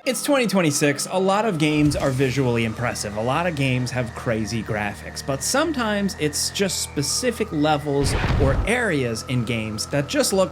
It's 2026, a lot of games are visually impressive, a lot of games have crazy graphics, but sometimes it's just specific levels or areas in games that just look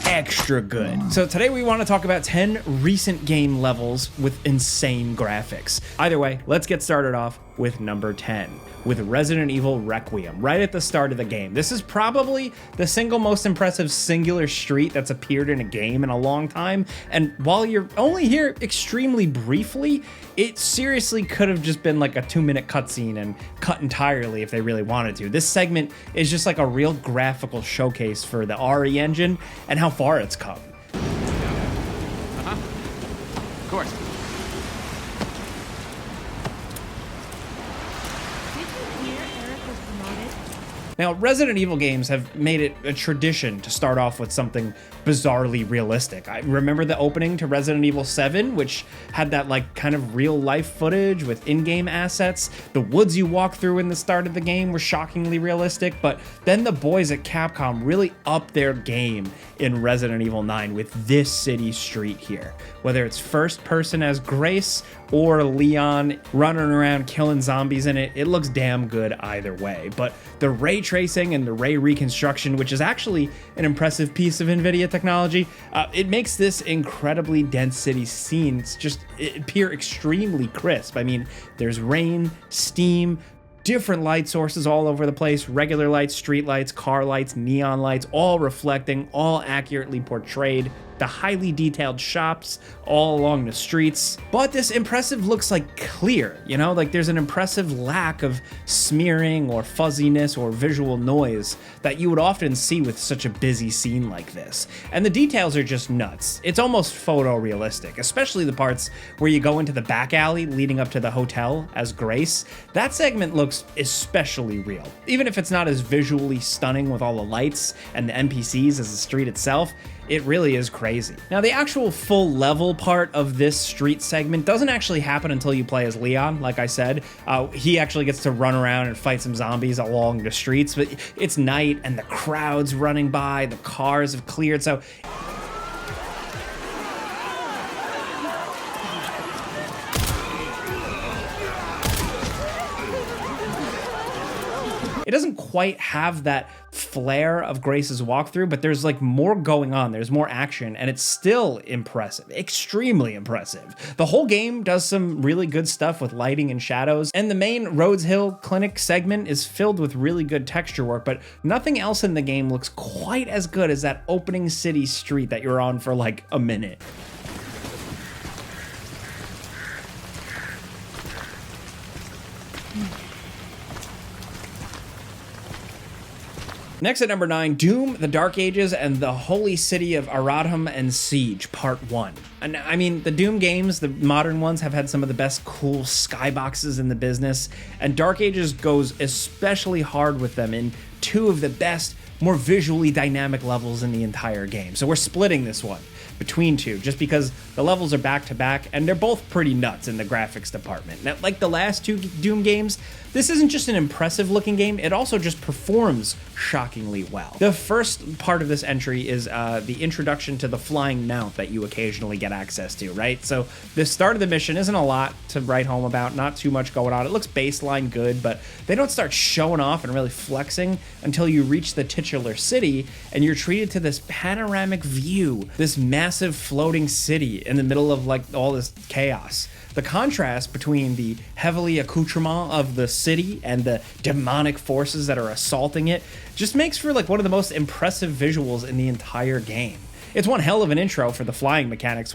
extra good. So today we want to talk about 10 recent game levels with insane graphics. Either way, let's get started off with number 10, with Resident Evil Requiem, right at the start of the game. This is probably the single most impressive singular street that's appeared in a game in a long time, and while you're only here extremely briefly, it seriously could have just been like a 2-minute cutscene and cut entirely if they really wanted to. This segment is just like a real graphical showcase for the RE engine and how far it's come. Of course. Now, Resident Evil games have made it a tradition to start off with something bizarrely realistic. I remember the opening to Resident Evil 7, which had that like kind of real life footage with in-game assets. The woods you walk through in the start of the game were shockingly realistic, but then the boys at Capcom really upped their game in Resident Evil 9 with this city street here. Whether it's first person as Grace or Leon running around killing zombies in it, it looks damn good either way. But the ray tracing and the ray reconstruction, which is actually an impressive piece of NVIDIA technology, it makes this incredibly dense city scenes just appear extremely crisp. I mean, there's rain, steam, different light sources all over the place, regular lights, street lights, car lights, neon lights, all reflecting, all accurately portrayed. The highly detailed shops all along the streets. But this impressive looks like clear, you know, like there's an impressive lack of smearing or fuzziness or visual noise that you would often see with such a busy scene like this. And the details are just nuts. It's almost photorealistic, especially the parts where you go into the back alley leading up to the hotel as Grace. That segment looks especially real. Even if it's not as visually stunning with all the lights and the NPCs as the street itself, it really is crazy. Now, the actual full level part of this street segment doesn't actually happen until you play as Leon, like I said. He actually gets to run around and fight some zombies along the streets, but it's night and the crowd's running by, the cars have cleared, so it doesn't quite have that flair of Grace's walkthrough, but there's like more going on. There's more action, and it's still impressive, extremely impressive. The whole game does some really good stuff with lighting and shadows, and the main Rhodes Hill Clinic segment is filled with really good texture work, but nothing else in the game looks quite as good as that opening city street that you're on for like a minute. Next at number 9, Doom, The Dark Ages, and the Holy City of Aradham and Siege, Part 1. And I mean, the Doom games, the modern ones, have had some of the best cool skyboxes in the business, and Dark Ages goes especially hard with them in two of the best, more visually dynamic levels in the entire game. So we're splitting this one between two, just because the levels are back to back, and they're both pretty nuts in the graphics department. Now, like the last two Doom games, this isn't just an impressive looking game, it also just performs shockingly well. The first part of this entry is the introduction to the flying mount that you occasionally get access to, right? So the start of the mission isn't a lot to write home about, not too much going on. It looks baseline good, but they don't start showing off and really flexing until you reach the titular city and you're treated to this panoramic view, this massive floating city in the middle of like all this chaos. The contrast between the heavily accoutrement of the city and the demonic forces that are assaulting it just makes for like one of the most impressive visuals in the entire game. It's one hell of an intro for the flying mechanics.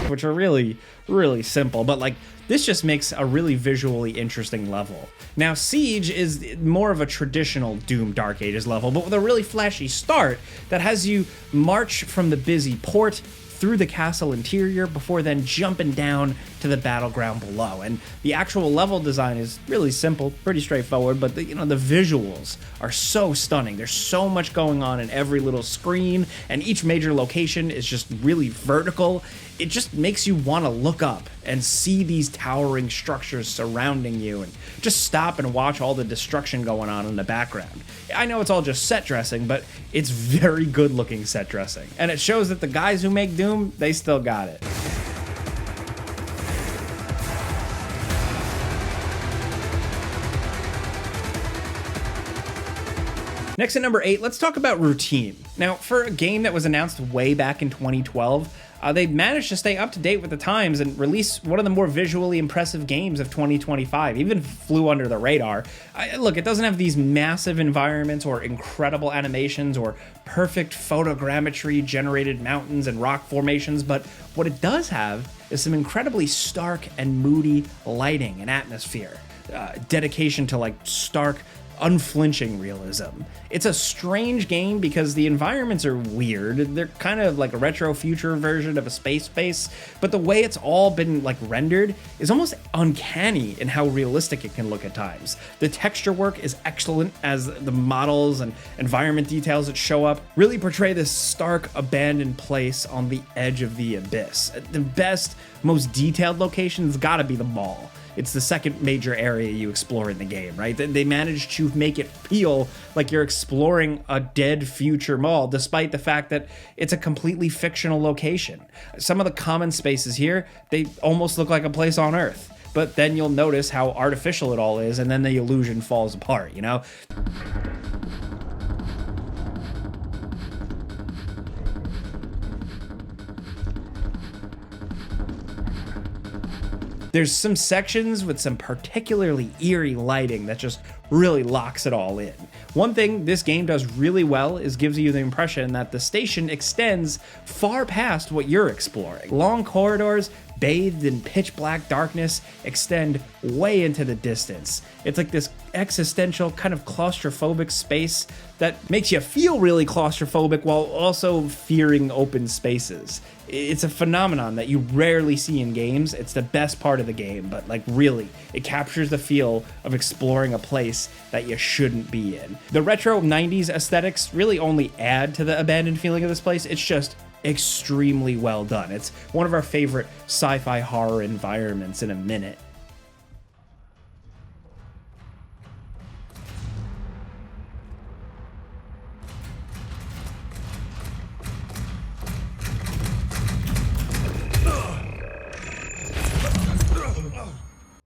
Which are really, really simple, but like this just makes a really visually interesting level. Now, Siege is more of a traditional Doom Dark Ages level, but with a really flashy start that has you march from the busy port through the castle interior before then jumping down to the battleground below. And the actual level design is really simple, pretty straightforward, but the visuals are so stunning. There's so much going on in every little screen, and each major location is just really vertical. It just makes you want to look up and see these towering structures surrounding you and just stop and watch all the destruction going on in the background. I know it's all just set dressing, but it's very good looking set dressing. And it shows that the guys who make Doom, they still got it. Next at number 8, let's talk about routine. Now, for a game that was announced way back in 2012, they managed to stay up to date with the times and release one of the more visually impressive games of 2025, even flew under the radar. Look, it doesn't have these massive environments or incredible animations or perfect photogrammetry generated mountains and rock formations, but what it does have is some incredibly stark and moody lighting and atmosphere, dedication to like stark, unflinching realism. It's a strange game because the environments are weird. They're kind of like a retro future version of a space base, but the way it's all been like rendered is almost uncanny in how realistic it can look at times. The texture work is excellent as the models and environment details that show up really portray this stark, abandoned place on the edge of the abyss. The best, most detailed location's gotta be the mall. It's the second major area you explore in the game, right? They managed to make it feel like you're exploring a dead future mall, despite the fact that it's a completely fictional location. Some of the common spaces here, they almost look like a place on Earth. But then you'll notice how artificial it all is, and then the illusion falls apart, you know? There's some sections with some particularly eerie lighting that just really locks it all in. One thing this game does really well is gives you the impression that the station extends far past what you're exploring. Long corridors, bathed in pitch black darkness, extend way into the distance. It's like this existential kind of claustrophobic space that makes you feel really claustrophobic while also fearing open spaces. It's a phenomenon that you rarely see in games. It's the best part of the game, but like really, it captures the feel of exploring a place that you shouldn't be in. The retro 90s aesthetics really only add to the abandoned feeling of this place. It's just extremely well done. It's one of our favorite sci-fi horror environments in a minute.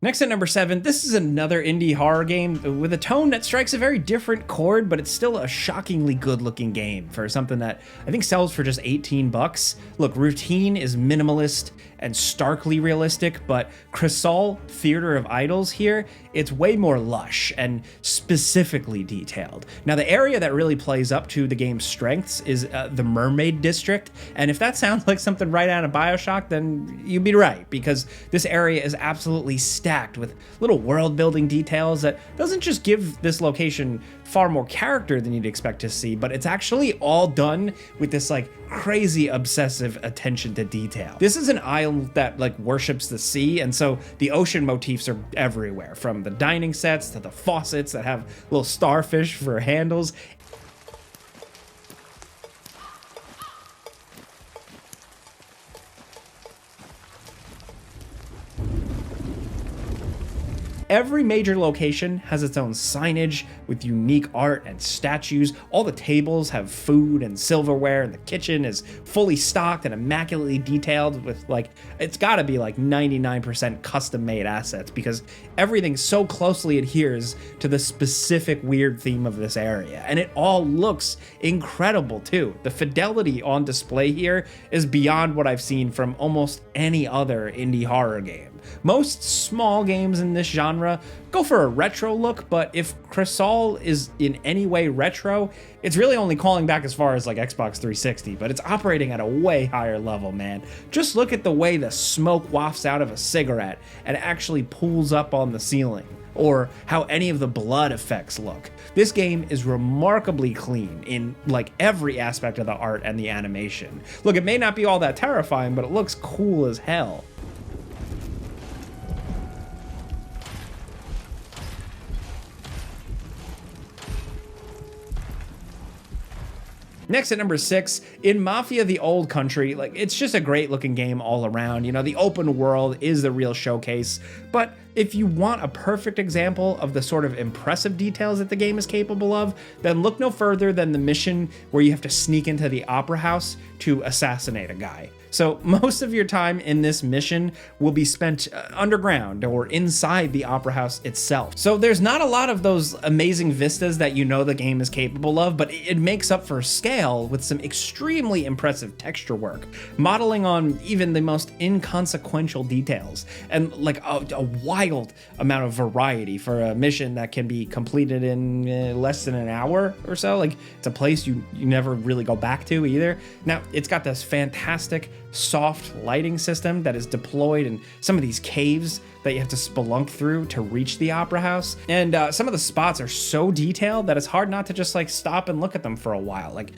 Next at number 7, this is another indie horror game with a tone that strikes a very different chord, but it's still a shockingly good looking game for something that I think sells for just 18 bucks. Look, routine is minimalist and starkly realistic, but Crisol, Theater of Idols here, it's way more lush and specifically detailed. Now, the area that really plays up to the game's strengths is the Mermaid District, and if that sounds like something right out of BioShock, then you'd be right, because this area is absolutely stacked with little world-building details that doesn't just give this location far more character than you'd expect to see, but it's actually all done with this like crazy obsessive attention to detail. This is an island that like worships the sea, and so the ocean motifs are everywhere, from the dining sets to the faucets that have little starfish for handles. Every major location has its own signage with unique art and statues. All the tables have food and silverware, and the kitchen is fully stocked and immaculately detailed with like, it's gotta be like 99% custom made assets, because everything so closely adheres to the specific weird theme of this area. And it all looks incredible too. The fidelity on display here is beyond what I've seen from almost any other indie horror game. Most small games in this genre go for a retro look, but if Crisol is in any way retro, it's really only calling back as far as like Xbox 360, but it's operating at a way higher level, man. Just look at the way the smoke wafts out of a cigarette and actually pulls up on the ceiling, or how any of the blood effects look. This game is remarkably clean in like every aspect of the art and the animation. Look, it may not be all that terrifying, but it looks cool as hell. Next at number 6, in Mafia the Old Country, like, it's just a great looking game all around. You know, the open world is the real showcase, but if you want a perfect example of the sort of impressive details that the game is capable of, then look no further than the mission where you have to sneak into the opera house to assassinate a guy. So most of your time in this mission will be spent underground or inside the opera house itself. So there's not a lot of those amazing vistas that you know the game is capable of, but it makes up for scale with some extremely impressive texture work, modeling on even the most inconsequential details, and like a wild amount of variety for a mission that can be completed in less than an hour or so. Like, it's a place you never really go back to either. Now, it's got this fantastic soft lighting system that is deployed in some of these caves that you have to spelunk through to reach the opera house. And some of the spots are so detailed that it's hard not to just like stop and look at them for a while. Like,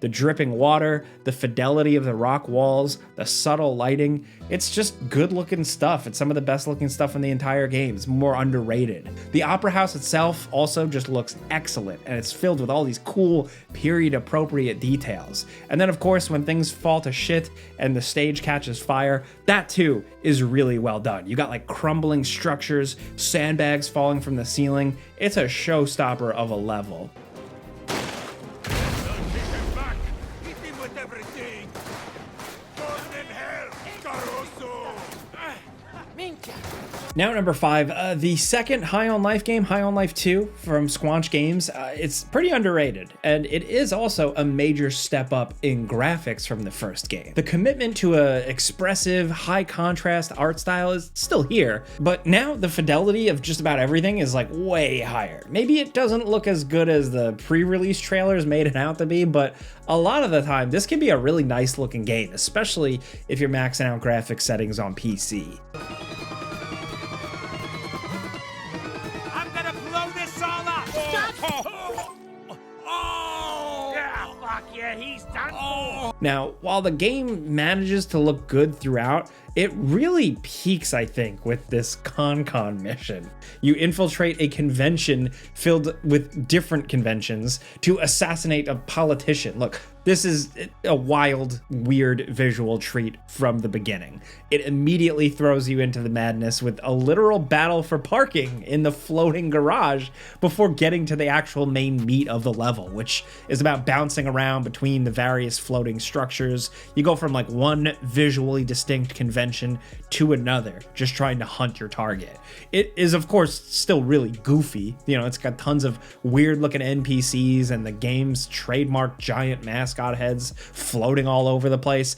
the dripping water, the fidelity of the rock walls, the subtle lighting. It's just good looking stuff. It's some of the best looking stuff in the entire game. It's more underrated. The opera house itself also just looks excellent, and it's filled with all these cool period appropriate details. And then of course, when things fall to shit and the stage catches fire, that too is really well done. You got like crumbling structures, sandbags falling from the ceiling. It's a showstopper of a level. Now at number 5, the second High on Life game, High on Life 2 from Squanch Games. It's pretty underrated, and it is also a major step up in graphics from the first game. The commitment to a expressive, high contrast art style is still here, but now the fidelity of just about everything is like way higher. Maybe it doesn't look as good as the pre-release trailers made it out to be, but a lot of the time this can be a really nice looking game, especially if you're maxing out graphics settings on PC. Now, while the game manages to look good throughout, it really peaks, I think, with this con mission. You infiltrate a convention filled with different conventions to assassinate a politician. Look, this is a wild, weird visual treat from the beginning. It immediately throws you into the madness with a literal battle for parking in the floating garage before getting to the actual main meat of the level, which is about bouncing around between the various floating structures. You go from like one visually distinct convention to another, just trying to hunt your target. It is, of course, still really goofy. You know, it's got tons of weird looking NPCs and the game's trademark giant mascot heads floating all over the place.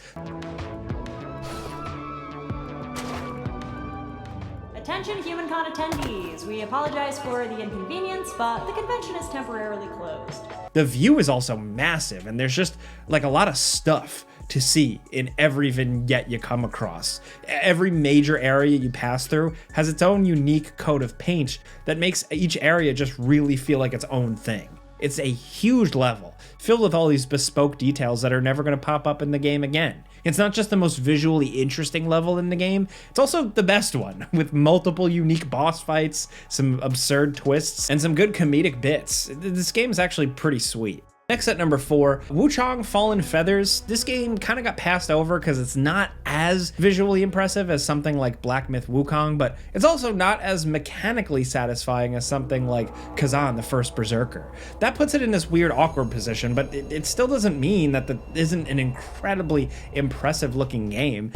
Attention HumanCon attendees, we apologize for the inconvenience, but the convention is temporarily closed. The view is also massive, and there's just like a lot of stuff to see in every vignette you come across. Every major area you pass through has its own unique coat of paint that makes each area just really feel like its own thing. It's a huge level, filled with all these bespoke details that are never going to pop up in the game again. It's not just the most visually interesting level in the game, it's also the best one, with multiple unique boss fights, some absurd twists, and some good comedic bits. This game is actually pretty sweet. Next at number 4, Wuchong Fallen Feathers. This game kind of got passed over because it's not as visually impressive as something like Black Myth Wukong, but it's also not as mechanically satisfying as something like Kazan, the first Berserker. That puts it in this weird awkward position, but it still doesn't mean that that isn't an incredibly impressive looking game.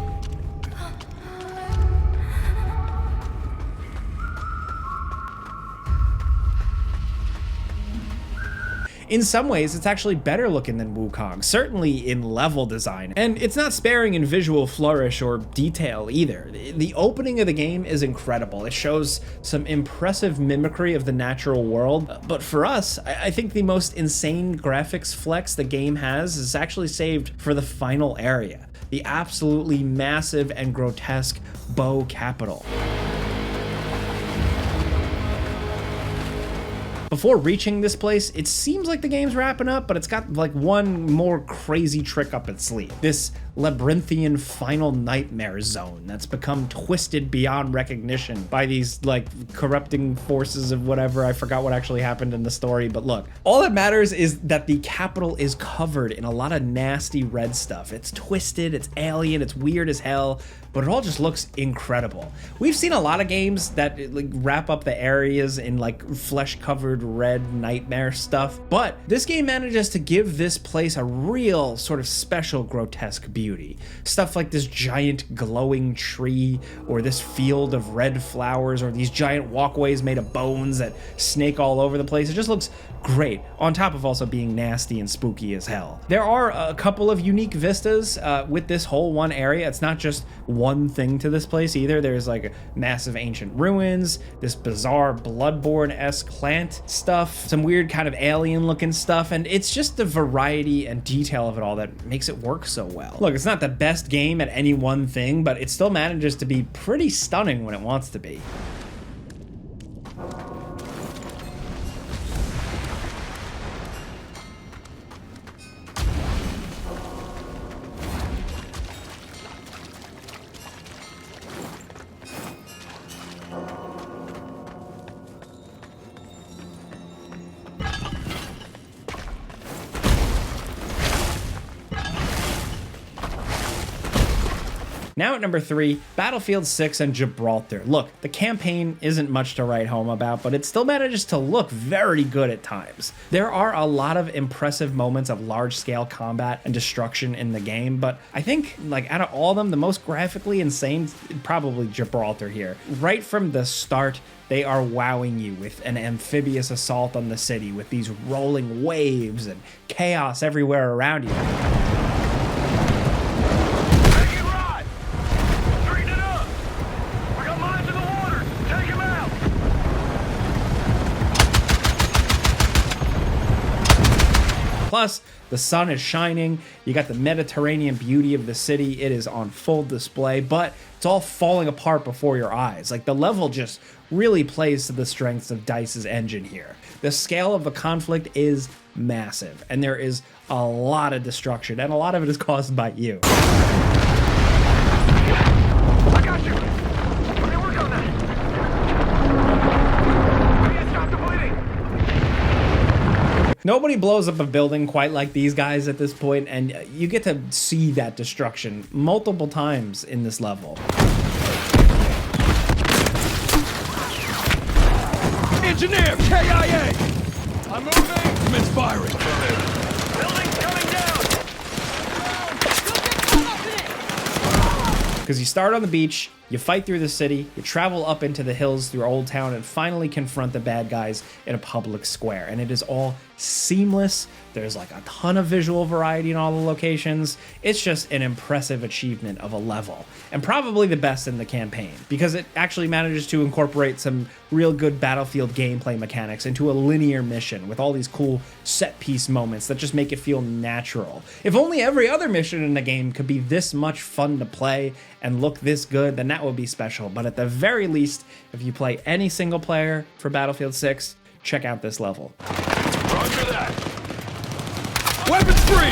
In some ways, it's actually better looking than Wukong, certainly in level design, and it's not sparing in visual flourish or detail either. The opening of the game is incredible. It shows some impressive mimicry of the natural world, but for us, I think the most insane graphics flex the game has is actually saved for the final area, the absolutely massive and grotesque bow capital. Before reaching this place, it seems like the game's wrapping up, but it's got like one more crazy trick up its sleeve. This labyrinthian final nightmare zone that's become twisted beyond recognition by these like corrupting forces of whatever. I forgot what actually happened in the story, but look, all that matters is that the capital is covered in a lot of nasty red stuff. It's twisted, it's alien, it's weird as hell, but it all just looks incredible. We've seen a lot of games that like wrap up the areas in like flesh-covered red nightmare stuff, but this game manages to give this place a real sort of special grotesque beauty. Stuff like this giant glowing tree, or this field of red flowers, or these giant walkways made of bones that snake all over the place. It just looks great, on top of also being nasty and spooky as hell. There are a couple of unique vistas with this whole one area. It's not just one thing to this place either. There's like massive ancient ruins, this bizarre Bloodborne-esque plant stuff, some weird kind of alien looking stuff, and it's just the variety and detail of it all that makes it work so well. Look, it's not the best game at any one thing, but it still manages to be pretty stunning when it wants to be. Now at number 3, Battlefield 6 and Gibraltar. Look, the campaign isn't much to write home about, but it still manages to look very good at times. There are a lot of impressive moments of large-scale combat and destruction in the game, but I think, like, out of all of them, the most graphically insane, probably Gibraltar here. Right from the start, they are wowing you with an amphibious assault on the city with these rolling waves and chaos everywhere around you. Plus, the sun is shining, you got the Mediterranean beauty of the city, it is on full display, but it's all falling apart before your eyes. Like, the level just really plays to the strengths of DICE's engine here. The scale of the conflict is massive, and there is a lot of destruction, and a lot of it is caused by you. I got you! Let me work on that! We can't stop the bleeding! Nobody blows up a building quite like these guys at this point, and you get to see that destruction multiple times in this level. Engineer, KIA! I'm moving! Commence firing! Building's coming down! Because you start on the beach, you fight through the city, you travel up into the hills through Old Town, and finally confront the bad guys in a public square. And it is all seamless. There's like a ton of visual variety in all the locations. It's just an impressive achievement of a level, and probably the best in the campaign, because it actually manages to incorporate some real good Battlefield gameplay mechanics into a linear mission with all these cool set piece moments that just make it feel natural. If only every other mission in the game could be this much fun to play and look this good, then that would be special. But at the very least, if you play any single player for Battlefield 6, check out this level. Roger that! Weapons free!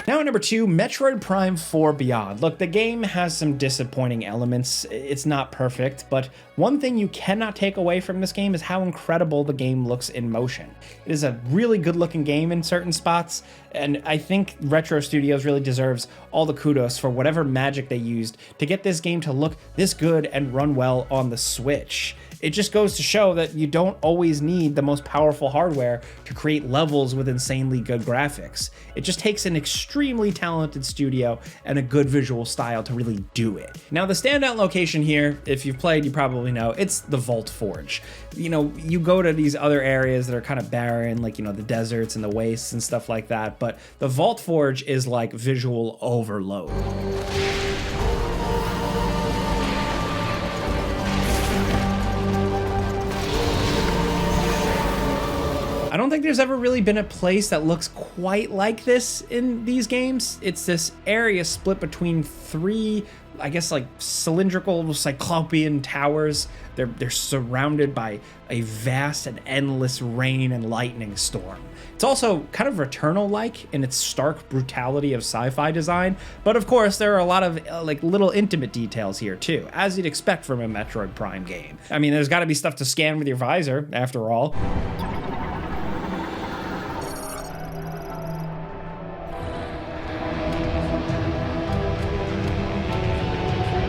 Now at number 2, Metroid Prime 4 Beyond. Look, the game has some disappointing elements. It's not perfect, but one thing you cannot take away from this game is how incredible the game looks in motion. It is a really good looking game in certain spots, and I think Retro Studios really deserves all the kudos for whatever magic they used to get this game to look this good and run well on the Switch. It just goes to show that you don't always need the most powerful hardware to create levels with insanely good graphics. It just takes an extremely talented studio and a good visual style to really do it. Now, the standout location here, if you've played, you probably know, it's the Vault Forge. You know, you go to these other areas that are kind of barren, like, you know, the deserts and the wastes and stuff like that, but the Vault Forge is like visual overload. I don't think there's ever really been a place that looks quite like this in these games. It's this area split between 3 I guess, like cylindrical cyclopean towers. They're surrounded by a vast and endless rain and lightning storm. It's also kind of Returnal-like in its stark brutality of sci-fi design, but of course there are a lot of like little intimate details here too, as you'd expect from a Metroid Prime game. I mean, there's got to be stuff to scan with your visor, after all.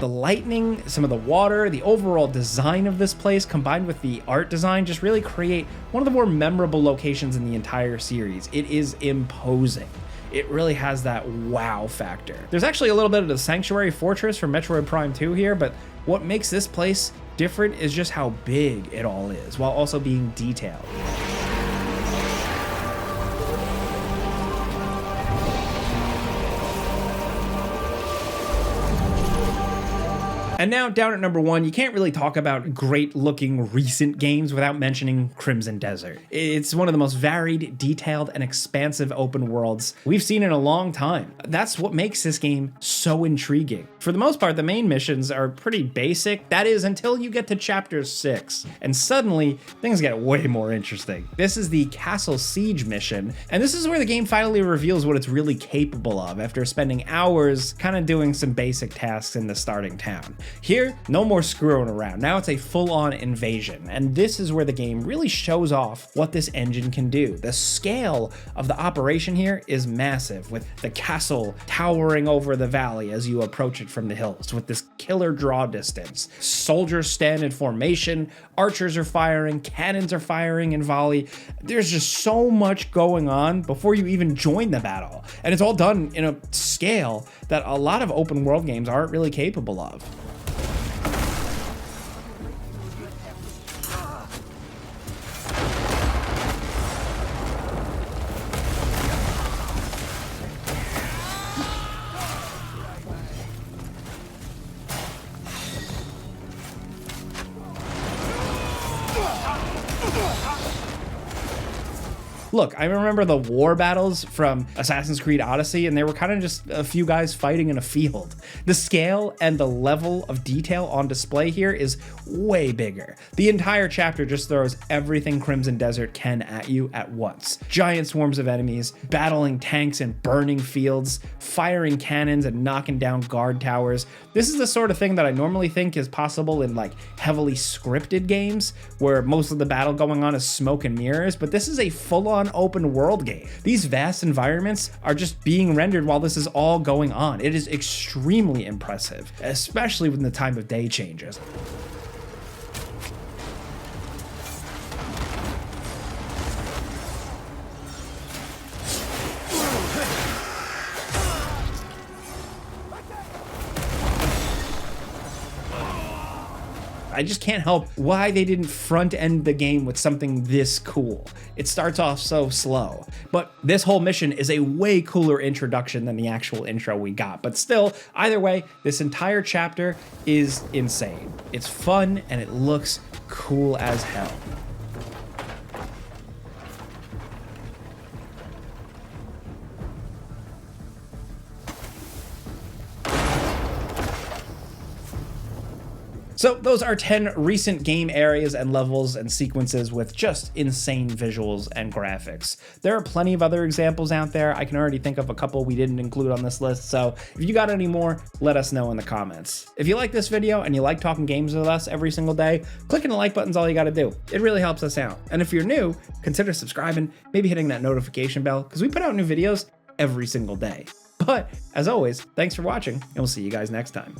The lightning, some of the water, the overall design of this place combined with the art design just really create one of the more memorable locations in the entire series. It is imposing. It really has that wow factor. There's actually a little bit of the Sanctuary Fortress from Metroid Prime 2 here, but what makes this place different is just how big it all is, while also being detailed. And now, down at number 1, you can't really talk about great-looking recent games without mentioning Crimson Desert. It's one of the most varied, detailed, and expansive open worlds we've seen in a long time. That's what makes this game so intriguing. For the most part, the main missions are pretty basic. That is, until you get to Chapter 6. And suddenly, things get way more interesting. This is the Castle Siege mission, and this is where the game finally reveals what it's really capable of after spending hours kind of doing some basic tasks in the starting town. Here, no more screwing around. Now it's a full-on invasion, and this is where the game really shows off what this engine can do. The scale of the operation here is massive, with the castle towering over the valley as you approach it from the hills, with this killer draw distance. Soldiers stand in formation, archers are firing, cannons are firing in volley. There's just so much going on before you even join the battle, and it's all done in a scale that a lot of open world games aren't really capable of. Look, I remember the war battles from Assassin's Creed Odyssey, and they were kind of just a few guys fighting in a field. The scale and the level of detail on display here is way bigger. The entire chapter just throws everything Crimson Desert can at you at once. Giant swarms of enemies, battling tanks in burning fields, firing cannons and knocking down guard towers. This is the sort of thing that I normally think is possible in like heavily scripted games, where most of the battle going on is smoke and mirrors, but this is a full-on open world game. These vast environments are just being rendered while this is all going on. It is extremely impressive, especially when the time of day changes. I just can't help why they didn't front end the game with something this cool. It starts off so slow, but this whole mission is a way cooler introduction than the actual intro we got. But still, either way, this entire chapter is insane. It's fun and it looks cool as hell. So those are 10 recent game areas and levels and sequences with just insane visuals and graphics. There are plenty of other examples out there. I can already think of a couple we didn't include on this list, so if you got any more, let us know in the comments. If you like this video and you like talking games with us every single day, clicking the like button's all you gotta do. It really helps us out. And if you're new, consider subscribing, maybe hitting that notification bell, because we put out new videos every single day. But as always, thanks for watching, and we'll see you guys next time.